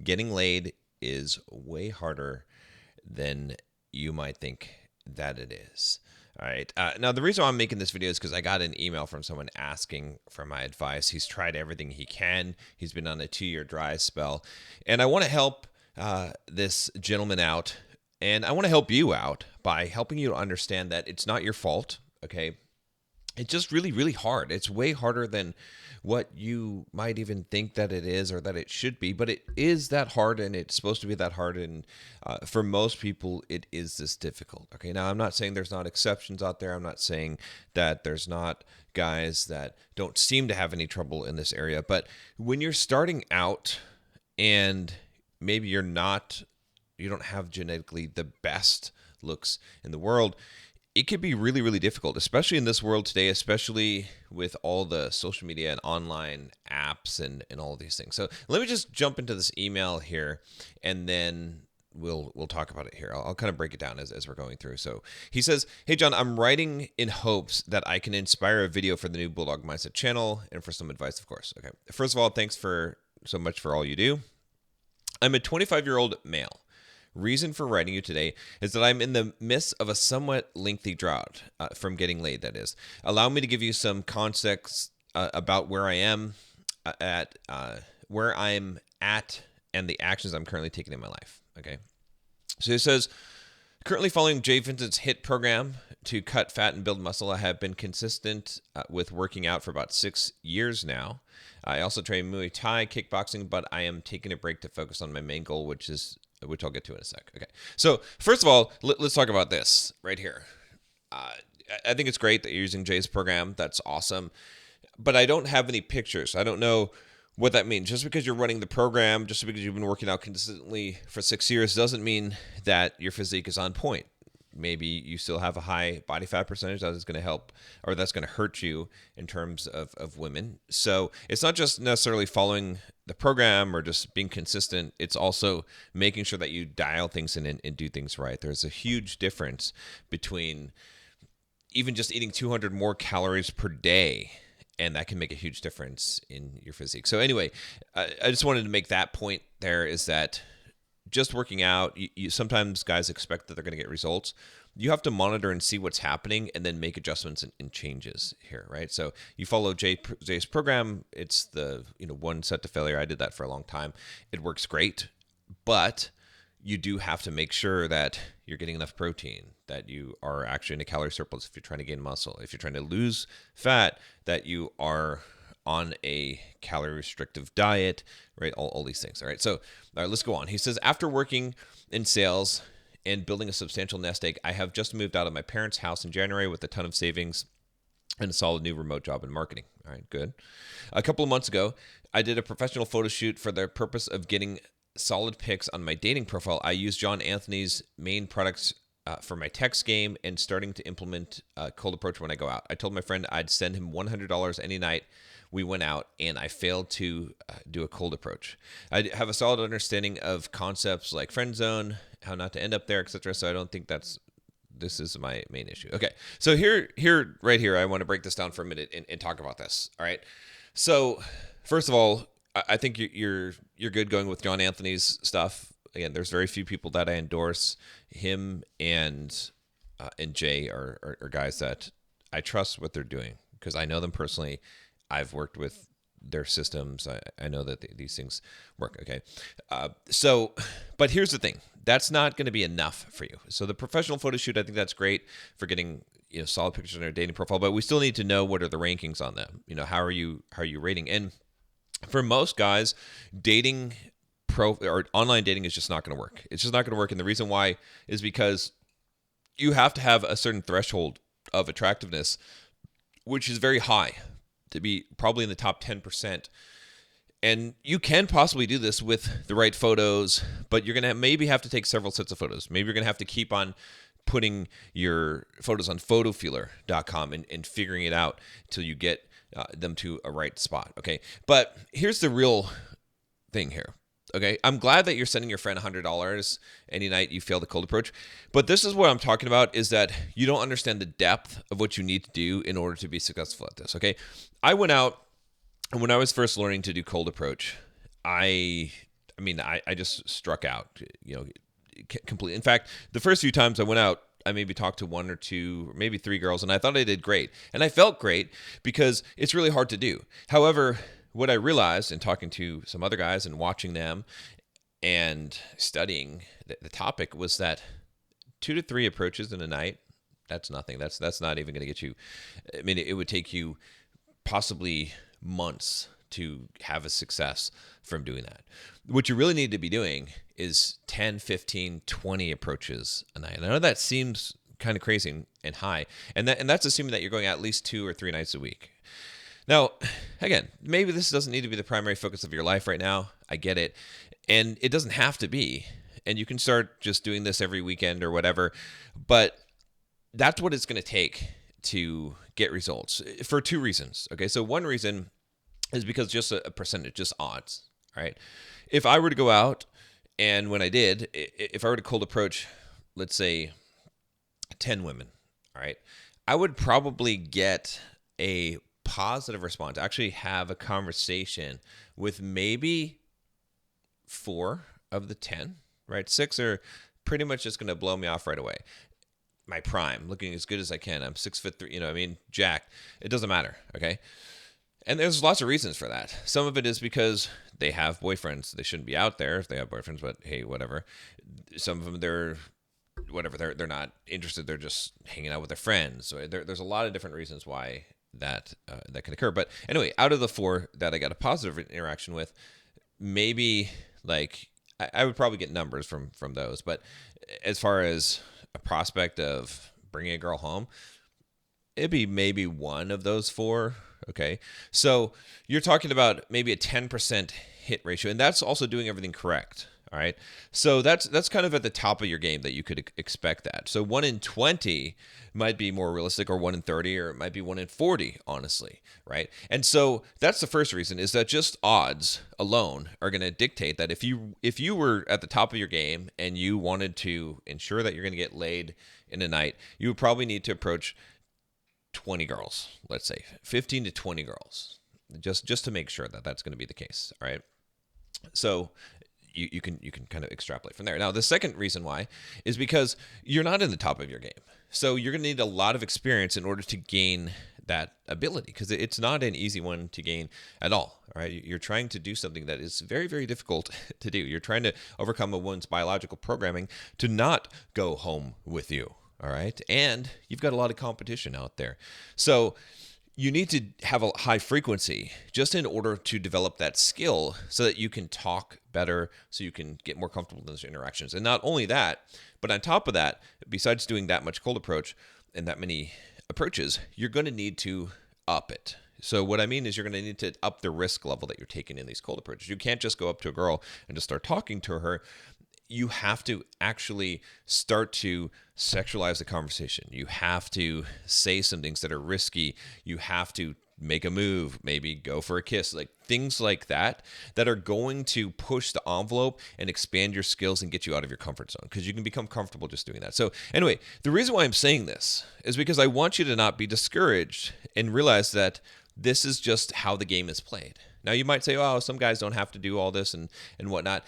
getting laid is way harder than you might think that it is. All right. Now, the reason why I'm making this video is because I got an email from someone asking for my advice. He's tried everything he can. He's been on a 2-year dry spell. And I want to help this gentleman out. And I want to help you out by helping you to understand that it's not your fault. Okay. It's just really, really hard. It's way harder than what you might even think that it is or that it should be, but it is that hard, and it's supposed to be that hard. And for most people, it is this difficult. Okay, now I'm not saying there's not exceptions out there. I'm not saying that there's not guys that don't seem to have any trouble in this area. But when you're starting out and maybe you don't have genetically the best looks in the world, it could be really, really difficult, especially in this world today, especially with all the social media and online apps and all of these things. So let me just jump into this email here, and then we'll talk about it here. I'll kind of break it down as we're going through. So he says, "Hey, John, I'm writing in hopes that I can inspire a video for the new Bulldog Mindset channel and for some advice, of course." Okay. First of all, thanks so much for all you do. I'm a 25-year-old male. Reason for writing you today is that I'm in the midst of a somewhat lengthy drought from getting laid, that is. Allow me to give you some context about where I am where I'm at, and the actions I'm currently taking in my life. Okay. So it says, currently following Jay Vincent's HIT program to cut fat and build muscle. I have been consistent with working out for about 6 years now. I also train Muay Thai, kickboxing, but I am taking a break to focus on my main goal, which I'll get to in a sec. Okay. So first of all, let's talk about this right here. I think it's great that you're using Jay's program. That's awesome. But I don't have any pictures. I don't know what that means. Just because you're running the program, just because you've been working out consistently for 6 years, doesn't mean that your physique is on point. Maybe you still have a high body fat percentage that is going to help, or that's going to hurt you in terms of women. So it's not just necessarily following the program or just being consistent. It's also making sure that you dial things in and do things right. There's a huge difference between even just eating 200 more calories per day, and that can make a huge difference in your physique. So anyway, I just wanted to make that point there, is that just working out, you sometimes guys expect that they're going to get results. You have to monitor and see what's happening and then make adjustments and changes here, right? So you follow Jay's program. It's the one set to failure. I did that for a long time. It works great, but you do have to make sure that you're getting enough protein, that you are actually in a calorie surplus if you're trying to gain muscle. If you're trying to lose fat, that you are on a calorie restrictive diet, right? All these things. All right. So let's go on. He says, after working in sales and building a substantial nest egg, I have just moved out of my parents' house in January with a ton of savings and a solid new remote job in marketing. All right, good. A couple of months ago, I did a professional photo shoot for the purpose of getting solid pics on my dating profile. I used John Anthony's main products for my text game and starting to implement cold approach when I go out. I told my friend I'd send him $100 any night we went out, and I failed to do a cold approach. I have a solid understanding of concepts like friend zone, how not to end up there, etc. So I don't think this is my main issue. Okay, so right here, I want to break this down for a minute and talk about this. All right. So first of all, I think you're good going with John Anthony's stuff. Again, there's very few people that I endorse. Him and Jay are guys that I trust what they're doing because I know them personally. I've worked with their systems. I know that these things work. Okay. But here's the thing. That's not going to be enough for you. So the professional photo shoot, I think that's great for getting solid pictures on our dating profile, but we still need to know what are the rankings on them. How are you rating? And for most guys, dating or online dating is just not going to work. It's just not going to work. And the reason why is because you have to have a certain threshold of attractiveness, which is very high, to be probably in the top 10%. And you can possibly do this with the right photos, but you're going to maybe have to take several sets of photos. Maybe you're going to have to keep on putting your photos on photofeeler.com and figuring it out until you get them to a right spot. Okay. But here's the real thing here. Okay. I'm glad that you're sending your friend $100 any night you fail the cold approach. But this is what I'm talking about, is that you don't understand the depth of what you need to do in order to be successful at this. Okay. I went out, and when I was first learning to do cold approach, I I mean, I just struck out, completely. In fact, the first few times I went out, I maybe talked to one or two, or maybe three girls, and I thought I did great. And I felt great because it's really hard to do. However, what I realized in talking to some other guys and watching them and studying the topic was that 2 to 3 approaches in a night, that's nothing. That's not even going to get you. I mean, it would take you possibly months to have a success from doing that. What you really need to be doing is 10, 15, 20 approaches a night. And I know that seems kind of crazy and high, and that's assuming that you're going at least 2 or 3 nights a week. Now, again, maybe this doesn't need to be the primary focus of your life right now. I get it. And it doesn't have to be. And you can start just doing this every weekend or whatever. But that's what it's going to take to get results for 2 reasons. Okay, so one reason is because just a percentage, just odds, right? If I were to go out and when I did, if I were to cold approach, let's say 10 women, all right, I would probably get a positive response, actually have a conversation with maybe 4 of the 10, right? 6 are pretty much just going to blow me off right away. My prime, looking as good as I can. I'm 6'3", jacked. It doesn't matter, okay? And there's lots of reasons for that. Some of it is because they have boyfriends. They shouldn't be out there if they have boyfriends, but hey, whatever. Some of them, they're not interested. They're just hanging out with their friends. So there's a lot of different reasons why that can occur. But anyway, out of the 4 that I got a positive interaction with, maybe like I would probably get numbers from those. But as far as a prospect of bringing a girl home, it'd be maybe 1 of those 4. Okay, so you're talking about maybe a 10% hit ratio, and that's also doing everything correct. All right, so that's kind of at the top of your game that you could expect that. So 1 in 20 might be more realistic, or 1 in 30, or it might be 1 in 40, honestly, right? And so that's the first reason, is that just odds alone are going to dictate that if you were at the top of your game and you wanted to ensure that you're going to get laid in a night, you would probably need to approach 20 girls, let's say 15 to 20 girls, just to make sure that that's going to be the case. All right, so you can kind of extrapolate from there. Now, the second reason why is because you're not in the top of your game, so you're going to need a lot of experience in order to gain that ability, because it's not an easy one to gain at all. All right, you're trying to do something that is very, very difficult to do. You're trying to overcome a woman's biological programming to not go home with you. All right. And you've got a lot of competition out there. So you need to have a high frequency just in order to develop that skill so that you can talk better, so you can get more comfortable in those interactions. And not only that, but on top of that, besides doing that much cold approach and that many approaches, you're going to need to up it. So what I mean is you're going to need to up the risk level that you're taking in these cold approaches. You can't just go up to a girl and just start talking to her. You have to actually start to sexualize the conversation. You have to say some things that are risky. You have to make a move, maybe go for a kiss, like things like that are going to push the envelope and expand your skills and get you out of your comfort zone, because you can become comfortable just doing that. So anyway, the reason why I'm saying this is because I want you to not be discouraged and realize that this is just how the game is played. Now, you might say, oh, some guys don't have to do all this and whatnot.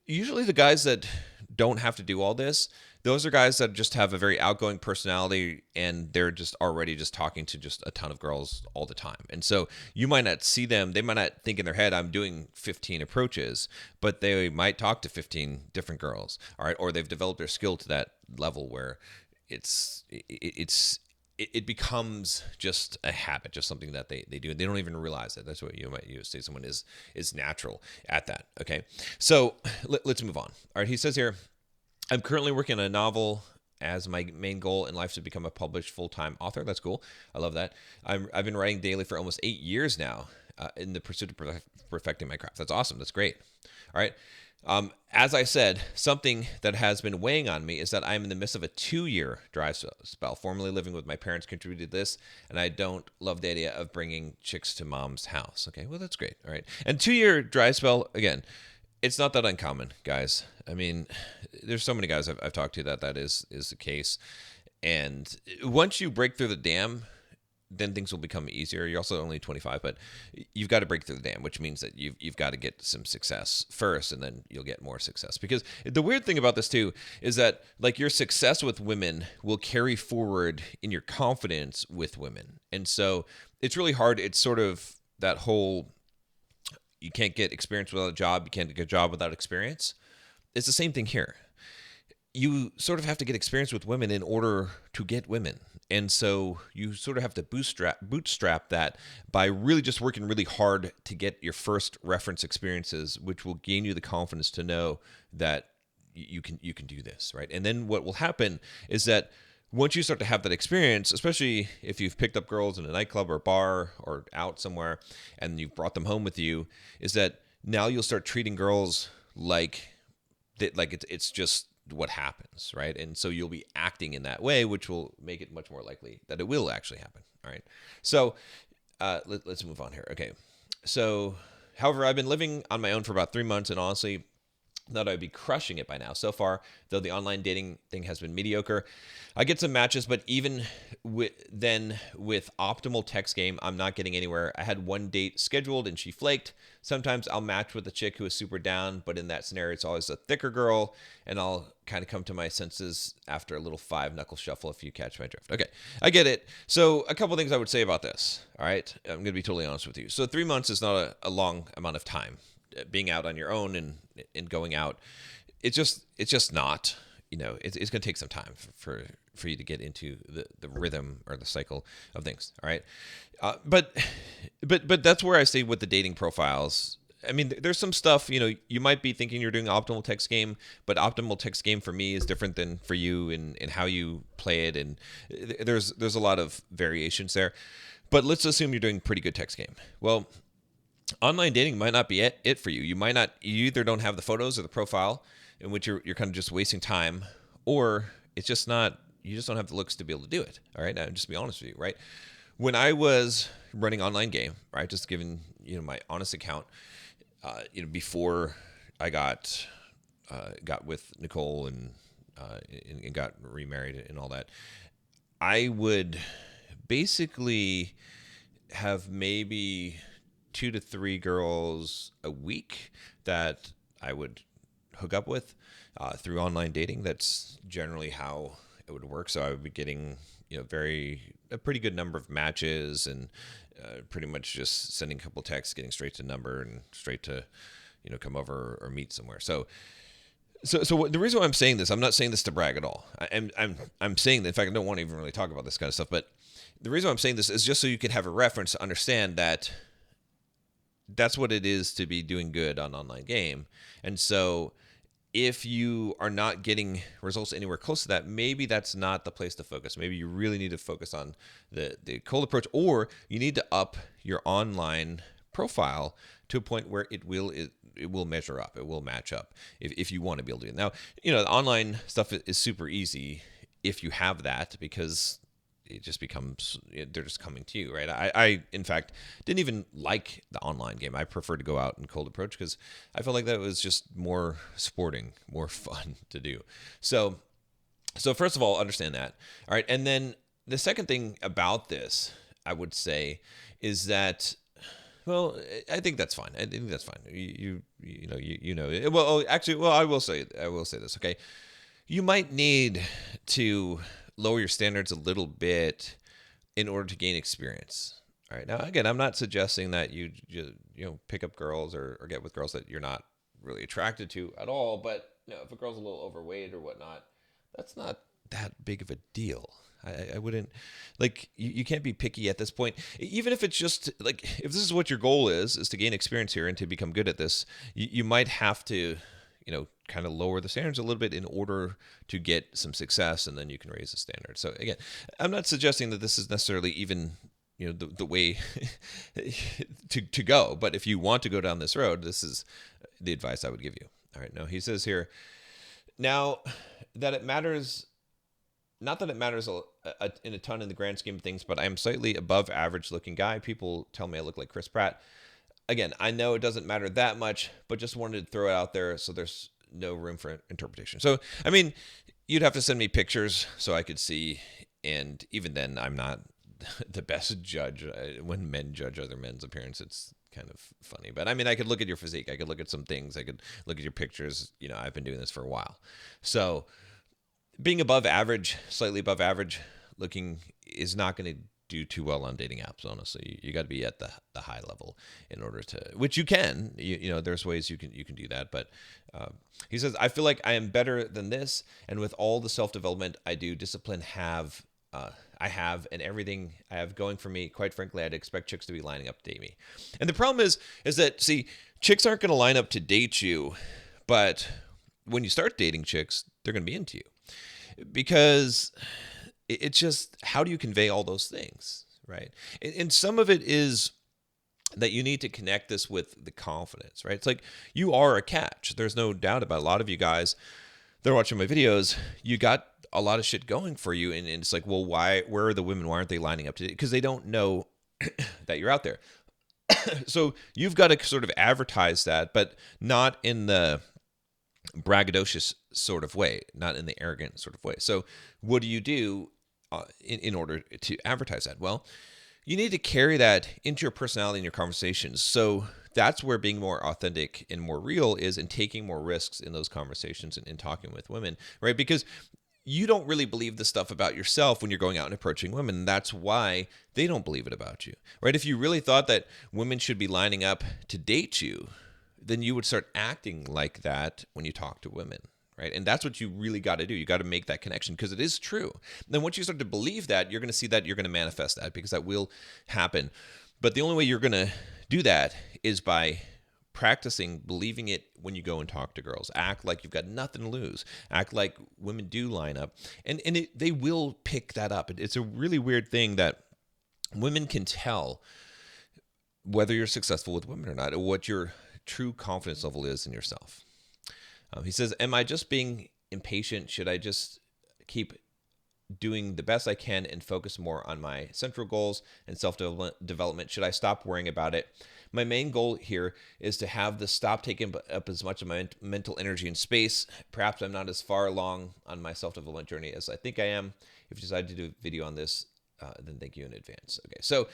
Usually the guys that don't have to do all this, those are guys that just have a very outgoing personality, and they're just already just talking to just a ton of girls all the time. And so you might not see them, they might not think in their head, I'm doing 15 approaches, but they might talk to 15 different girls, all right? Or they've developed their skill to that level where it becomes just a habit, just something that they do. They don't even realize it. That's what you say someone is natural at that. Okay, so let's move on. All right, he says here, I'm currently working on a novel as my main goal in life to become a published full-time author. That's cool. I love that. I've been writing daily for almost 8 years now in the pursuit of perfecting my craft. That's awesome. That's great. All right. As I said, something that has been weighing on me is that I'm in the midst of a 2-year dry spell. Formerly living with my parents contributed this, and I don't love the idea of bringing chicks to mom's house. Okay, well, that's great. All right. And 2-year dry spell, again, it's not that uncommon, guys. I mean, there's so many guys I've talked to that is the case. And once you break through the dam, then things will become easier. You're also only 25, but you've got to break through the dam, which means that you've got to get some success first, and then you'll get more success. Because the weird thing about this too is that like your success with women will carry forward in your confidence with women, and so it's really hard. It's sort of that whole you can't get experience without a job, you can't get a job without experience. It's the same thing here. You sort of have to get experience with women in order to get women. And so you sort of have to bootstrap that by really just working really hard to get your first reference experiences, which will gain you the confidence to know that you can do this, right? And then what will happen is that once you start to have that experience, especially if you've picked up girls in a nightclub or bar or out somewhere and you've brought them home with you, is that now you'll start treating girls like that, like it's just what happens, right? And so you'll be acting in that way, which will make it much more likely that it will actually happen. All right. So let's move on here. Okay. So, however, I've been living on my own for about 3 months, and honestly, thought I'd be crushing it by now. So far, though, the online dating thing has been mediocre. I get some matches, but even with optimal text game, I'm not getting anywhere. I had one date scheduled and she flaked. Sometimes I'll match with a chick who is super down, but in that scenario, it's always a thicker girl, and I'll kind of come to my senses after a little 5-knuckle shuffle, if you catch my drift. Okay, I get it. So a couple things I would say about this. All right, I'm going to be totally honest with you. So 3 months is not a long amount of time. Being out on your own and going out, it's just not, it's going to take some time for you to get into the rhythm or the cycle of things. All right. But that's where I say with the dating profiles, I mean, there's some stuff, you might be thinking you're doing optimal text game, but optimal text game for me is different than for you and how you play it. And there's a lot of variations there, but let's assume you're doing pretty good text game. Well, online dating might not be it for you. You either don't have the photos or the profile, in which you're kind of just wasting time, or it's just not, you just don't have the looks to be able to do it. All right. Now, just be honest with you, right? When I was running online game, right, just giving, my honest account, before I got with Nicole and got remarried and all that, I would basically have maybe 2 to 3 girls a week that I would hook up with through online dating. That's generally how it would work. So I would be getting, a pretty good number of matches, and pretty much just sending a couple texts, getting straight to number and straight to, come over or meet somewhere. So the reason why I'm saying this, I'm not saying this to brag at all. I'm saying that, in fact, I don't want to even really talk about this kind of stuff, but the reason why I'm saying this is just so you can have a reference to understand that that's what it is to be doing good on online game. And so if you are not getting results anywhere close to that, maybe that's not the place to focus. Maybe you really need to focus on the cold approach, or you need to up your online profile to a point where it will measure up. It will match up if you want to be able to do it. Now, the online stuff is super easy if you have that, because it just becomes, they're just coming to you, right? I in fact, didn't even like the online game. I prefer to go out and cold approach because I felt like that was just more sporting, more fun to do. So first of all, understand that. All right. And then the second thing about this, I would say, is that, well, I think that's fine. I think that's fine. I will say this. Okay. You might need to lower your standards a little bit in order to gain experience. All right. Now, again, I'm not suggesting that you pick up girls or get with girls that you're not really attracted to at all. But if a girl's a little overweight or whatnot, that's not that big of a deal. I wouldn't, like, you can't be picky at this point. Even if it's just like, if this is what your goal is to gain experience here and to become good at this, you might have to, kind of lower the standards a little bit in order to get some success, and then you can raise the standard. So again, I'm not suggesting that this is necessarily even, the way to go, but if you want to go down this road, this is the advice I would give you. All right. Now he says here, now that it matters, not that it matters in a ton in the grand scheme of things, but I am slightly above average looking guy. People tell me I look like Chris Pratt. Again, I know it doesn't matter that much, but just wanted to throw it out there so there's no room for interpretation. So, I mean, you'd have to send me pictures so I could see, and even then, I'm not the best judge. When men judge other men's appearance, it's kind of funny. But I mean, I could look at your physique. I could look at some things. I could look at your pictures. I've been doing this for a while. So being above average, slightly above average looking is not going to do too well on dating apps. Honestly, you got to be at the high level in order to, which you can. There's ways you can do that. But he says, I feel like I am better than this, and with all the self development I do, discipline I have, and everything I have going for me, quite frankly, I'd expect chicks to be lining up to date me. And the problem is that, see, chicks aren't going to line up to date you, but when you start dating chicks, they're going to be into you, because it's just, how do you convey all those things, right? And some of it is that you need to connect this with the confidence, right? It's like, you are a catch. There's no doubt about it. A lot of you guys, they're watching my videos, you got a lot of shit going for you, and it's like, well, where are the women? Why aren't they lining up to it? Because they don't know that you're out there. So you've got to sort of advertise that, but not in the braggadocious sort of way, not in the arrogant sort of way. So what do you do in order to advertise that? Well, you need to carry that into your personality and your conversations. So that's where being more authentic and more real is, and taking more risks in those conversations and talking with women, right? Because you don't really believe the stuff about yourself when you're going out and approaching women. That's why they don't believe it about you, right? If you really thought that women should be lining up to date you, then you would start acting like that when you talk to women, right? And that's what you really got to do. You got to make that connection, because it is true. Then once you start to believe that, you're going to see that, you're going to manifest that, because that will happen. But the only way you're going to do that is by practicing believing it when you go and talk to girls. Act like you've got nothing to lose. Act like women do line up. And they will pick that up. It's a really weird thing that women can tell whether you're successful with women or not, or what your true confidence level is in yourself. He says, am I just being impatient? Should I just keep doing the best I can and focus more on my central goals and self-development? Should I stop worrying about it? My main goal here is to have this stop taking up as much of my mental energy and space. Perhaps I'm not as far along on my self-development journey as I think I am. If you decide to do a video on this, then thank you in advance. Okay, so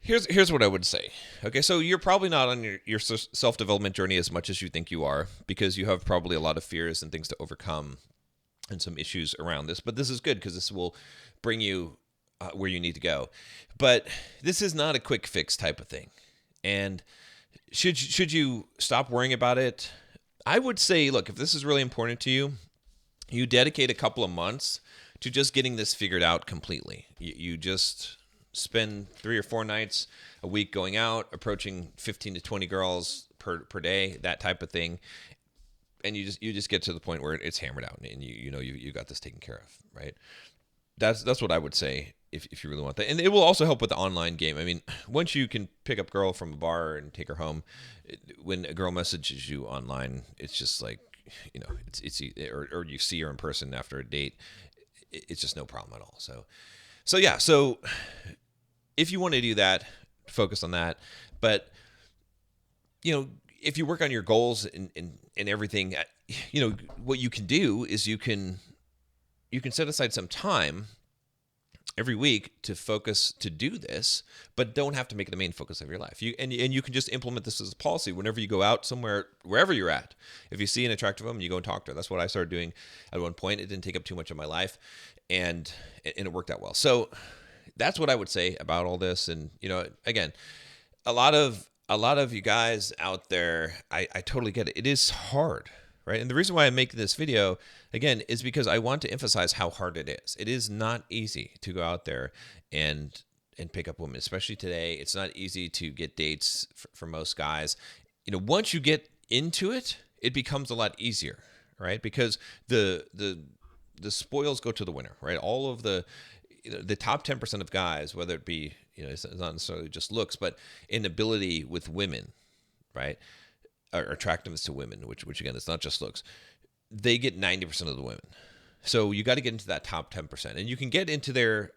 here's what I would say. Okay, so you're probably not on your self-development journey as much as you think you are, because you have probably a lot of fears and things to overcome and some issues around this. But this is good, because this will bring you where you need to go. But this is not a quick fix type of thing. And should you stop worrying about it? I would say, look, if this is really important to you, you dedicate a couple of months to just getting this figured out completely. You just spend 3 or 4 nights a week going out, approaching 15 to 20 girls per day, that type of thing. And you just get to the point where it's hammered out, and you got this taken care of, right? That's what I would say if you really want that. And it will also help with the online game. I mean, once you can pick up a girl from a bar and take her home, when a girl messages you online, it's just like, it's or you see her in person after a date, it's just no problem at all. So yeah, so if you want to do that, focus on that. But if you work on your goals and everything, what you can do is you can set aside some time every week to focus to do this, but don't have to make it the main focus of your life. You can just implement this as a policy whenever you go out somewhere, wherever you're at. If you see an attractive woman, you go and talk to her. That's what I started doing at one point. It didn't take up too much of my life, and it worked out well. So that's what I would say about all this. And again, a lot of you guys out there, I totally get it. It is hard, right? And the reason why I'm making this video, again, is because I want to emphasize how hard it is. It is not easy to go out there and pick up women, especially today. It's not easy to get dates for most guys. Once you get into it, it becomes a lot easier, right? Because the spoils go to the winner, right? All of the top 10% of guys, whether it be, it's not necessarily just looks, but in ability with women, right? Or attractiveness to women, which again, it's not just looks. They get 90% of the women. So you got to get into that top 10%, and you can get into there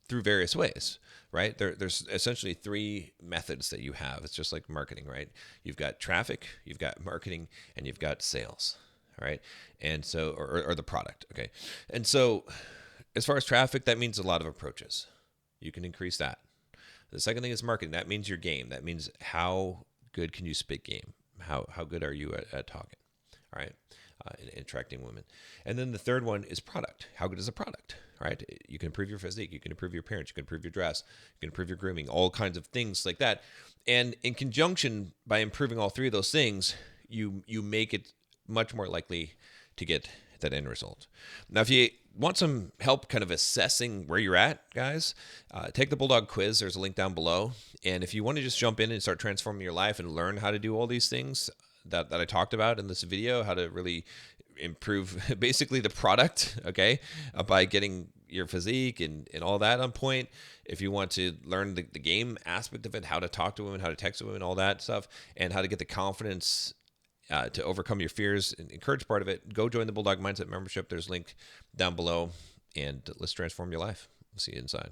through various ways, right? There's essentially 3 methods that you have. It's just like marketing, right? You've got traffic, you've got marketing, and you've got sales, right? And so, or the product, okay? And so as far as traffic, that means a lot of approaches. You can increase that. The second thing is marketing. That means your game. That means how good can you spit game? How good are you at talking? All right. And attracting women. And then the third one is product. How good is the product? All right. You can improve your physique. You can improve your appearance. You can improve your dress. You can improve your grooming, all kinds of things like that. And in conjunction, by improving all three of those things, you make it much more likely to get that end result. Now, if you want some help kind of assessing where you're at, guys, take the Bulldog quiz. There's a link down below. And if you want to just jump in and start transforming your life and learn how to do all these things that I talked about in this video, how to really improve basically the product, okay, by getting your physique and all that on point. If you want to learn the game aspect of it, how to talk to women, how to text women, all that stuff, and how to get the confidence to overcome your fears and encourage part of it, go join the Bulldog Mindset membership. There's a link down below, and let's transform your life. We'll see you inside.